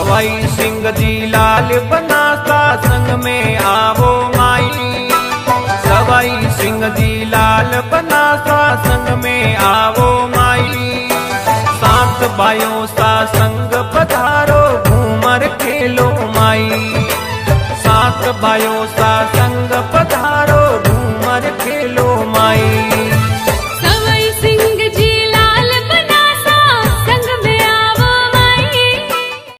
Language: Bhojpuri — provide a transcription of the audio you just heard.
सवाई सिंह जी लाल बनासा संग में आवो माई। सवाई सिंह जी लाल बनासा संग में आवो माई। सात भाइयों सा संग पधारो घूमर खेलो माई। सात भाइयों